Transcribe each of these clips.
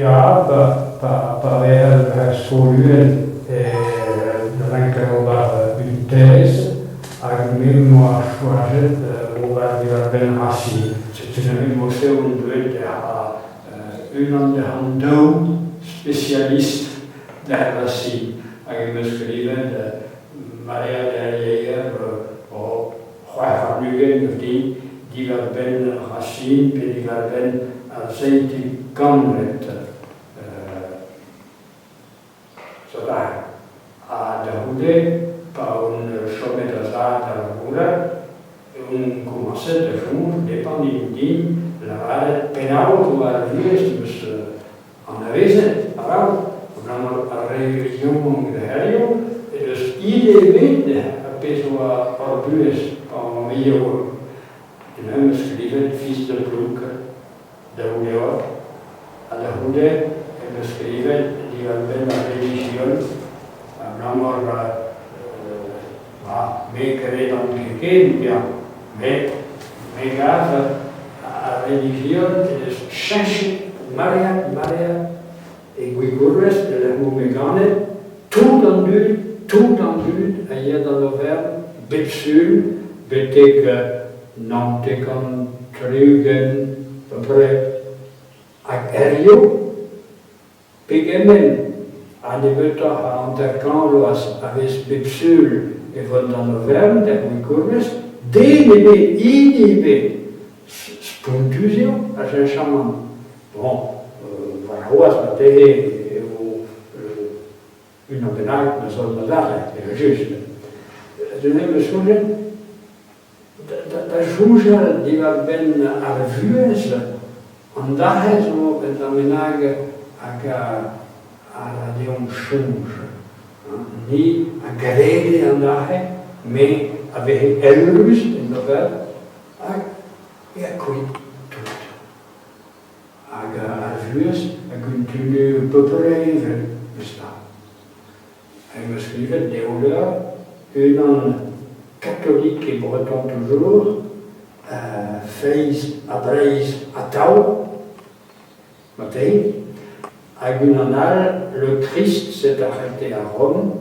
Ja, par skoluen rankerobar Buntes, hag mem a choajet ober diwar ben rasi. C'est un museo un duet a an de handou spécialiste de rasi. Hag me skriven Maria derrière o chwaer nugen di diwar ben rasi, pe diwar ben aceiti gamlet. Zodat a dahude pa un chomet azad a la un commençait de jour, dépend din la penao tu a vies mus en avese arau una réunion de helio et le idée a peso a orbues pa meilleur de même skriven fils de Brooke de Uleor a dahude e me skriven di ben la religion l'amor me credo anche che me gave a religion es change Maria e Guigurres de la Moumegane tout en but ailleurs dans l'Auvergne Betsul betek Nantekan Trugen à peu près à Erio Pegemen a nebeut a anterkan loas aves Betsul e von dans l'Auvergne der Guigurres DNB, INB, spuntusio a Saint-Chamond. Bon, voilà, c'est une benag, mais ça ne va pas, juste. Je ne me souviens, da jugel diva ben arvues, en dahes o ben da benag a diom change. Ni a grede en dahe, mais avec Elrus, in l'Auvergne, et a quit tout. A vues, a continue à peu près, ça. Elle me skriven des hauteurs, une catholique et breton toujours, Feis a Breis a Tau, matin, à Gunanal, le Christ s'est arrêté à Rome,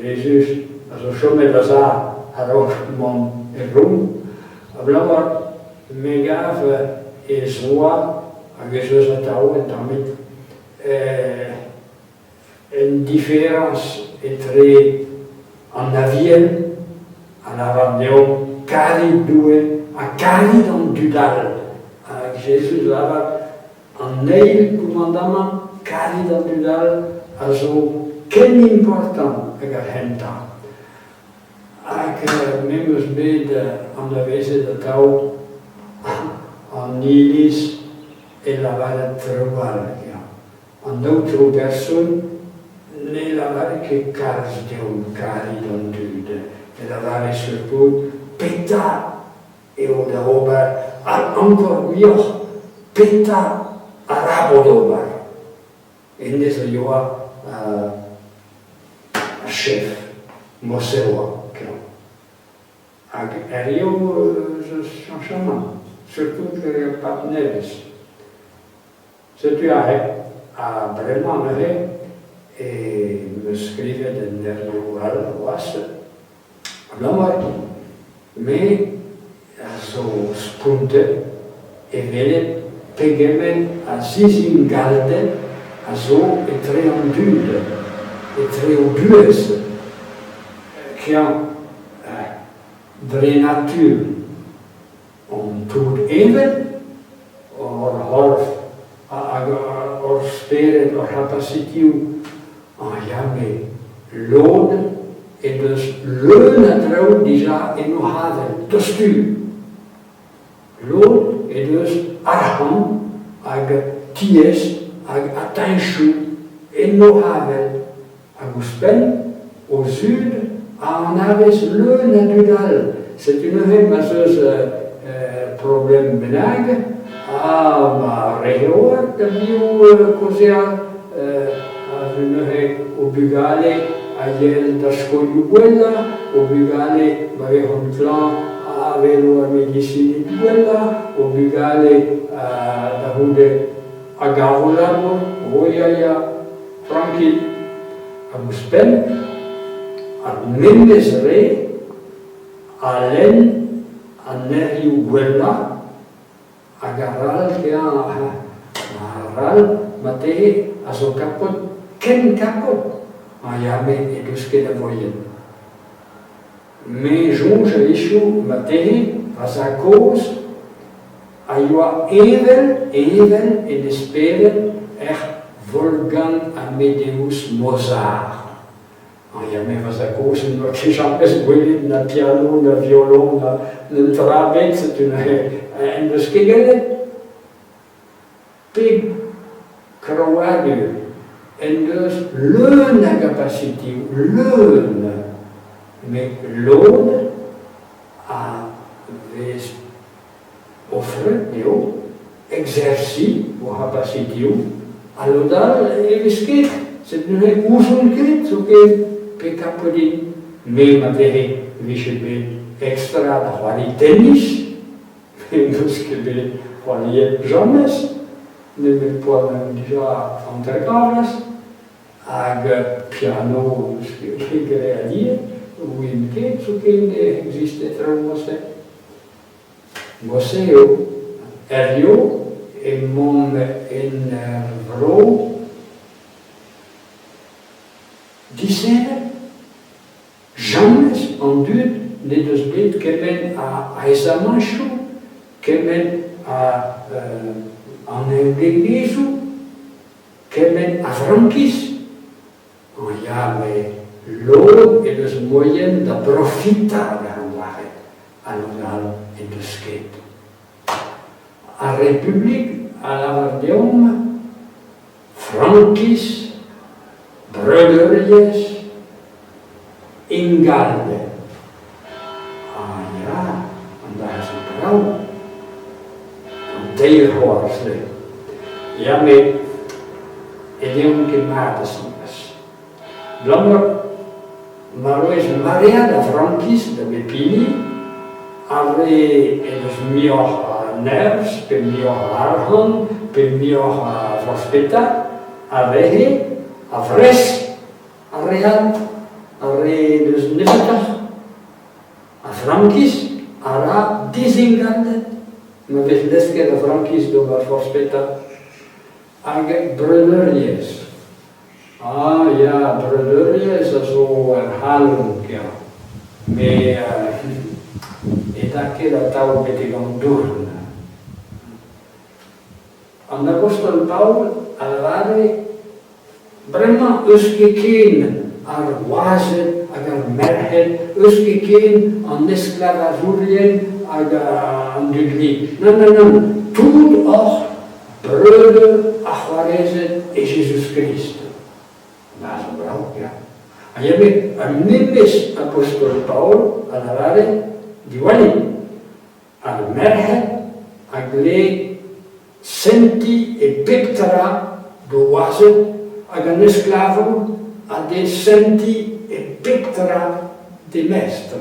Jésus, à ce chemin de ça, alors mon Rum, ablamar megav et soa a Jesus a Tau et damit une différence entre en avien, en avandeum, cari due, a cari dans dudal, a Jésus lava en neil commandament, cari dans dudal, a zo ken important a garhenta. Ac memus bed an avese de Tau an ilis e lavare trobal. An outro person ne lavare che cars de un cari d'ondude, e lavare surtout peta e o da ober, ancor mieux peta arabo d'ober. Ende so joa a chef, mosewa. Ag erio chanchement, surtout que les partenaires. C'est a vraiment levé et me scrivait de nervio al l'amor, mais so spunte e vele pegemen a sisingalde a so e treandude e treobues qui ont de nature om tout even or speren or capacitiu en jamais l'ode et dus l'eunatrouw déjà et nous haven tostu l'ode et dus arham ag ties ag attention et nous haven aguspen au sud en aves le natural. C'est une masseuse problème benag. Ma réor de bio cosea a une au bugale a yel da scogliuella, au bugale bave un clan a velo a medicini duella, au bugale da hude a gavolamo, oia, tranquil. A Mouspen, a Membezre, a Len, a Neriu Guella, a Garal, qui a Ral, Matei, a son capot, ken capot, a Yame et Duske la voyenne. Mais jonge Ishu, Matei, a sa cause, a Yoa even, en esperen, Wolfgang Amadeus Mozart. Yame was a cause in what is always na piano, na violon, na trabet, en dus kigelen, pig croadu, en dus leun na capacité, leun, mais loon a ves offre, exerci, o capacité, allora che se non è uso un credito che per capoli me magari invece per extra da fare tennis e non che per fare jamais ne mi può già entreparlas ag piano che crea dire un che su che esiste tra você Erio e mon in vro disere jamais en duur ne dus blit kemen a Esamanchu, kemen a an Eglisu, kemen a Frankis. Ja, mais l'eau est dus moyen da profita de andare all'oral e de skate. A Republik, a Lavardium, Frankis, Brøderius, Ingalde. Ah ja, en daar is een vrouw. Een deelhoorsle. Ja, maar il y a un che mata sinnes. Blammer, maar is Maria da Frankis, da Bepini, avait dus mio nervs, per mio argon, per mio forspetta, avere, avres, arreat, arre dus nevetach, a Frankis, ara disingaldet, ma ves leske da Frankis dobar forspetta, ag Brøderius. Ah ja, Brøderius is zo herhalen, ja. Maar et aquella tau betegan durna. An apostol Paul alvare vraiment euskeken ar wazen, ar merhet, euskeken an esclavazurien, an dugli. Non, tout och brøder, achwarezen et Jésus Christ. Dat is een vrouw, ja. En je weet, een nemes apostol Paul alvare di wali al merhet agle senti e pectara do wazen ag un esclavo a de senti e pectara de mestre.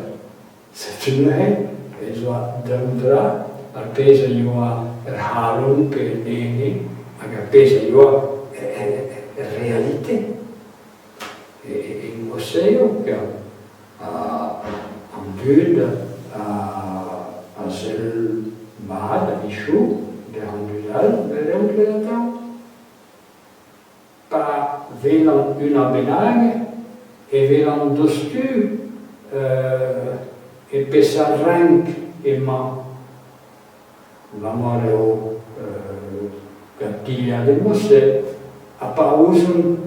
C'est une et zo demdra al pesa joa herhalung per nene ag al pesa joa realite e in museo che an dud a zel mad a Michou, der Handudal, der Onkel pa velan una benage e velan dostu e pesa rank e ma l'amore o gattiglia del mosse a pa usun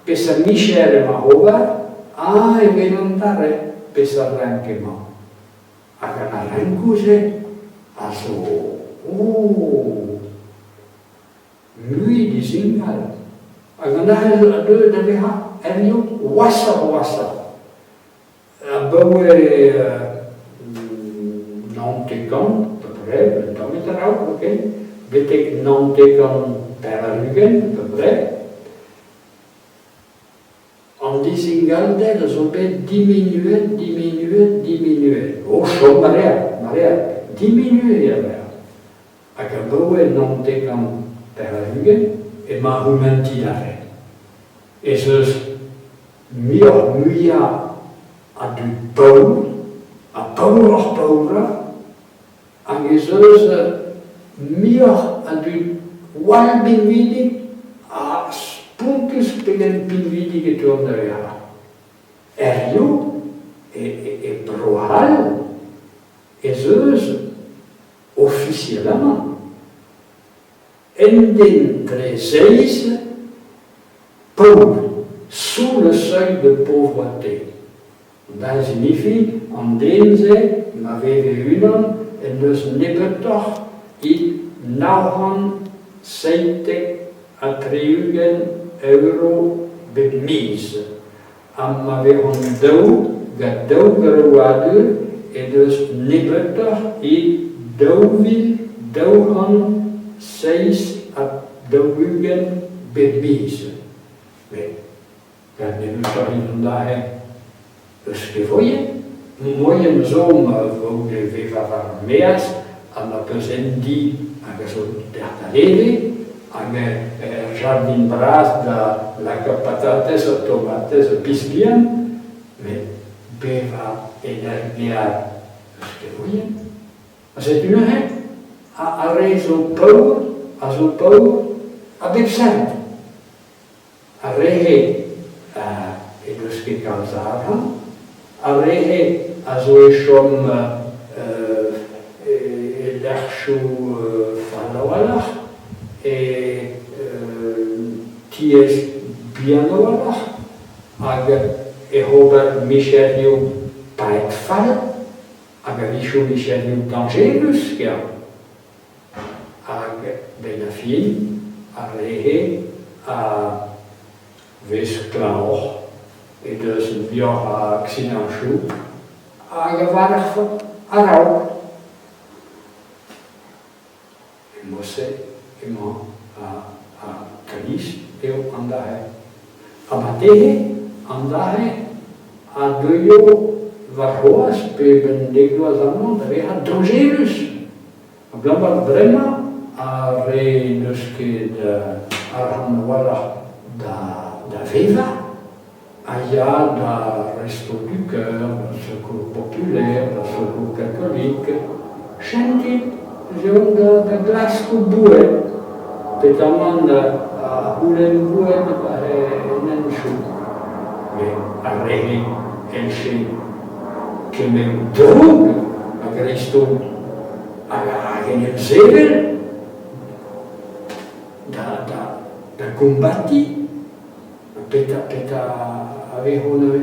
pesa Michele ma hova e velan tare pesa rank e ma agana rankuse also lui di singal agana ado daveha elio wasa abawe nantekan à peu près le temps est ok betek nantekan peralugen à peu près en disingalde de sobe diminuer. Oh, chaud Maria, diminuer, Agaboe non tekan per la Hügel, e ma humenti dare. E dus meer muia a du paul, a paura, en is dus meer a du walbinwidig, a spuntus pegen pinwidige tournera. Erio e prohal, e dus officiellement en den 13 pauvres, sous le seuil de pauvreté. Dat signifie, en deze, maar we unen, en dus niet toch, in nauwhan 70 à 30 euro bemise. En maar we gaan dood en dus niet toch, in 6 à 20 bemise. Dat nemen we toch in vandaag. Dus gevoeien, mooie zomer voor de Viva van Meas, en dat is in die, en zo dertalede, en jardin bras da lekker patates, tomates, pisbian, met Viva energia. Dus gevoeien. Als het nu heeft, a rezo power, a bepsend. A rehe, e dus gekalzaran, a rehe, a zo ishom lechshu falawalach, ties bianawalach, ag hober micheliu paetfal, ag vishu micheliu dangerus, ag benafin, a rehe, a wees klaar, en dus een jaar accidentschoen, aangewerkt voor Arau. Ik moest zeggen, iemand Kalis, heel aan de hij. Amatege, aan de hij, a doyo varroas, peben negro zaman, dat hij dangerus. Blijkbaar brema, a re dus de arhan wala da Viva, aya da Resto du Cœur, da Secours Populaire, da Secours Catholique, scendi da Glasgow bue, petaman a Hulen bue nenshu, a rehe elche che me drug a Cristo a genem zevel da combatti. Peta avevo noi,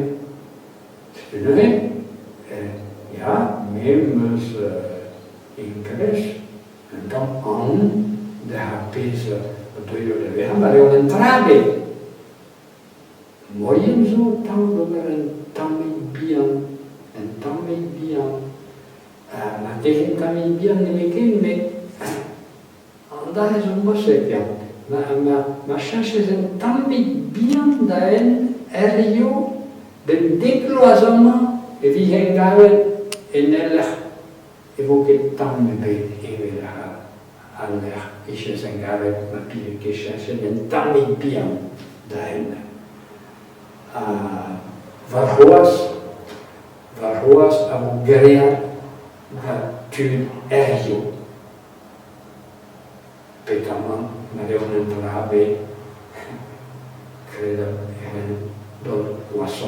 ja, members in Greece, en dan aan de HP's door de weg, maar heel een trade. Mooi en zo, dan weer een tamibian, maar tegen tamibian niet meer kennen, maar daar is een bosje. Maar cherchez een tamibian daarin, erio, de décloisement, et wie hengaven en elch, evoque tamibe, evera, aller, isches hengaven, maar pire cherchen een tamibian daarin. Varroas avugrea, tu erio. Petaman, maar een trabe, credo, dol wassa.